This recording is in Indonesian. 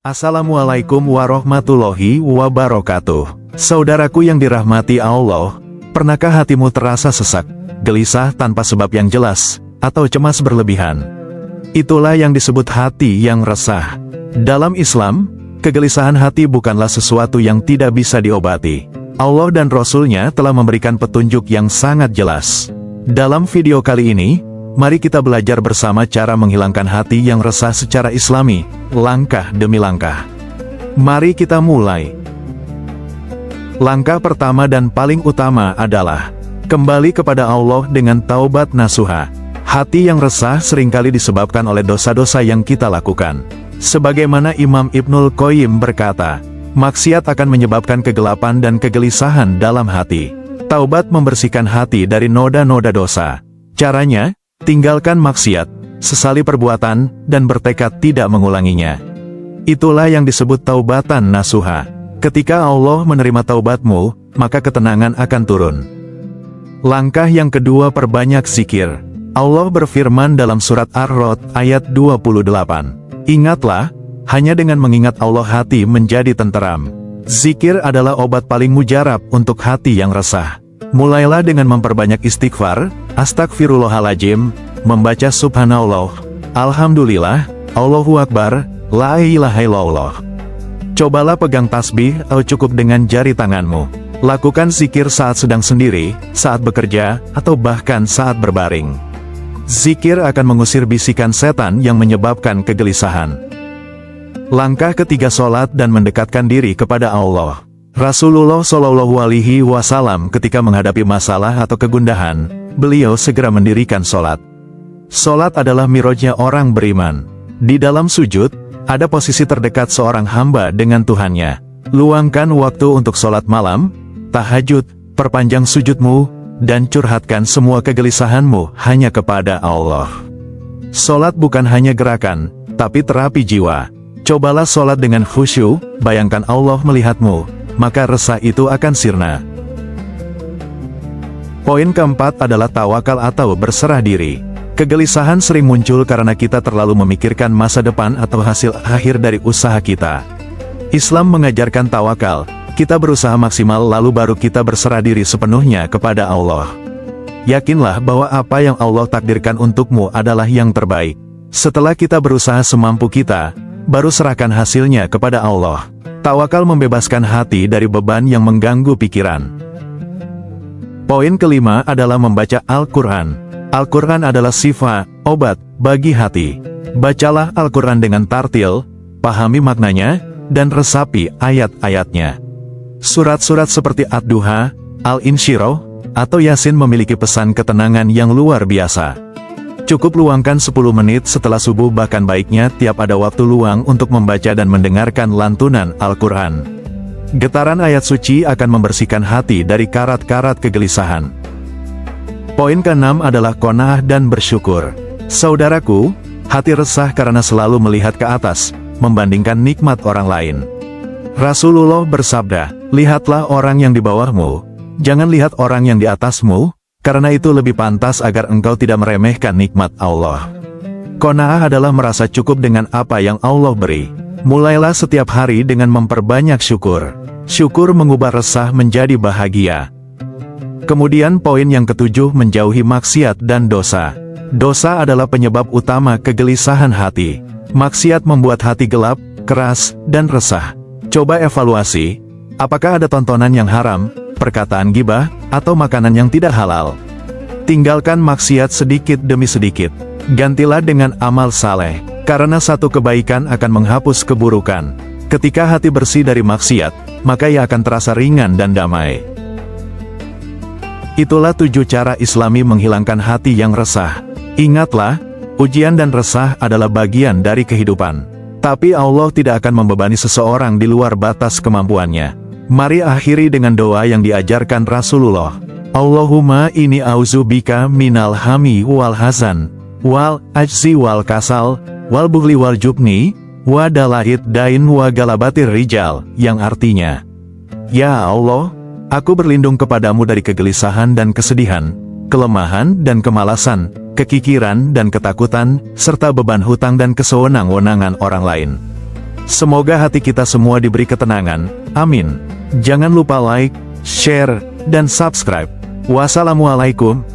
Assalamualaikum warahmatullahi wabarakatuh. Saudaraku yang dirahmati Allah, pernahkah hatimu terasa sesak, gelisah tanpa sebab yang jelas, atau cemas berlebihan? Itulah yang disebut hati yang resah. Dalam Islam, kegelisahan hati bukanlah sesuatu yang tidak bisa diobati. Allah dan Rasul-Nya telah memberikan petunjuk yang sangat jelas. Dalam video kali ini, mari kita belajar bersama cara menghilangkan hati yang resah secara Islami, langkah demi langkah. Mari kita mulai. Langkah pertama dan paling utama adalah kembali kepada Allah dengan taubat nasuha. Hati yang resah seringkali disebabkan oleh dosa-dosa yang kita lakukan. Sebagaimana Imam Ibnul Qayyim berkata, maksiat akan menyebabkan kegelapan dan kegelisahan dalam hati. Taubat membersihkan hati dari noda-noda dosa. Caranya, tinggalkan maksiat, sesali perbuatan, dan bertekad tidak mengulanginya. Itulah yang disebut taubatan nasuha. Ketika Allah menerima taubatmu, maka ketenangan akan turun. Langkah yang kedua, perbanyak zikir. Allah berfirman dalam surat Ar-Rod ayat 28. Ingatlah, hanya dengan mengingat Allah hati menjadi tenteram. Zikir adalah obat paling mujarab untuk hati yang resah. Mulailah dengan memperbanyak istighfar, astagfirullahaladzim, membaca subhanallah, alhamdulillah, Allahu Akbar, la ilaha illallah. Cobalah pegang tasbih atau cukup dengan jari tanganmu. Lakukan zikir saat sedang sendiri, saat bekerja, atau bahkan saat berbaring. Zikir akan mengusir bisikan setan yang menyebabkan kegelisahan. Langkah ketiga, sholat dan mendekatkan diri kepada Allah. Rasulullah Shallallahu Alaihi Wasallam ketika menghadapi masalah atau kegundahan, beliau segera mendirikan sholat. Sholat adalah mirajnya orang beriman. Di dalam sujud, ada posisi terdekat seorang hamba dengan Tuhannya. Luangkan waktu untuk sholat malam, tahajud, perpanjang sujudmu, dan curhatkan semua kegelisahanmu hanya kepada Allah. Sholat bukan hanya gerakan, tapi terapi jiwa. Cobalah sholat dengan khusyuk, bayangkan Allah melihatmu, maka resah itu akan sirna. Poin keempat adalah tawakal atau berserah diri. Kegelisahan sering muncul karena kita terlalu memikirkan masa depan atau hasil akhir dari usaha kita. Islam mengajarkan tawakal, kita berusaha maksimal lalu baru kita berserah diri sepenuhnya kepada Allah. Yakinlah bahwa apa yang Allah takdirkan untukmu adalah yang terbaik. Setelah kita berusaha semampu kita, baru serahkan hasilnya kepada Allah. Tawakal membebaskan hati dari beban yang mengganggu pikiran. Poin kelima adalah membaca Al-Quran. Al-Quran adalah syifa, obat, bagi hati. Bacalah Al-Quran dengan tartil, pahami maknanya, dan resapi ayat-ayatnya. Surat-surat seperti Ad-Duha, Al-Insyirah, atau Yasin memiliki pesan ketenangan yang luar biasa. Cukup luangkan 10 menit setelah subuh, bahkan baiknya tiap ada waktu luang untuk membaca dan mendengarkan lantunan Al-Quran. Getaran ayat suci akan membersihkan hati dari karat-karat kegelisahan. Poin ke-6 adalah qanaah dan bersyukur. Saudaraku, hati resah karena selalu melihat ke atas, membandingkan nikmat orang lain. Rasulullah bersabda, lihatlah orang yang di bawahmu, jangan lihat orang yang di atasmu, karena itu lebih pantas agar engkau tidak meremehkan nikmat Allah. Qanaah adalah merasa cukup dengan apa yang Allah beri. Mulailah setiap hari dengan memperbanyak syukur. Syukur mengubah resah menjadi bahagia. Kemudian poin yang ketujuh, menjauhi maksiat dan dosa. Dosa adalah penyebab utama kegelisahan hati. Maksiat membuat hati gelap, keras, dan resah. Coba evaluasi, apakah ada tontonan yang haram, perkataan gibah, atau makanan yang tidak halal. Tinggalkan maksiat sedikit demi sedikit. Gantilah dengan amal saleh, karena satu kebaikan akan menghapus keburukan. Ketika hati bersih dari maksiat, maka ia akan terasa ringan dan damai. Itulah 7 cara Islami menghilangkan hati yang resah. Ingatlah, ujian dan resah adalah bagian dari kehidupan. Tapi Allah tidak akan membebani seseorang di luar batas kemampuannya. Mari akhiri dengan doa yang diajarkan Rasulullah. Allahumma inni auzubika minal hami wal hazan, wal ajzi wal kasal, wal bughli wal jubni, wa dala'id dain wa galabatir rijal, yang artinya, ya Allah, aku berlindung kepadamu dari kegelisahan dan kesedihan, kelemahan dan kemalasan, kekikiran dan ketakutan, serta beban hutang dan kesewenang-wenangan orang lain. Semoga hati kita semua diberi ketenangan. Amin. Jangan lupa like, share, dan subscribe. Wassalamualaikum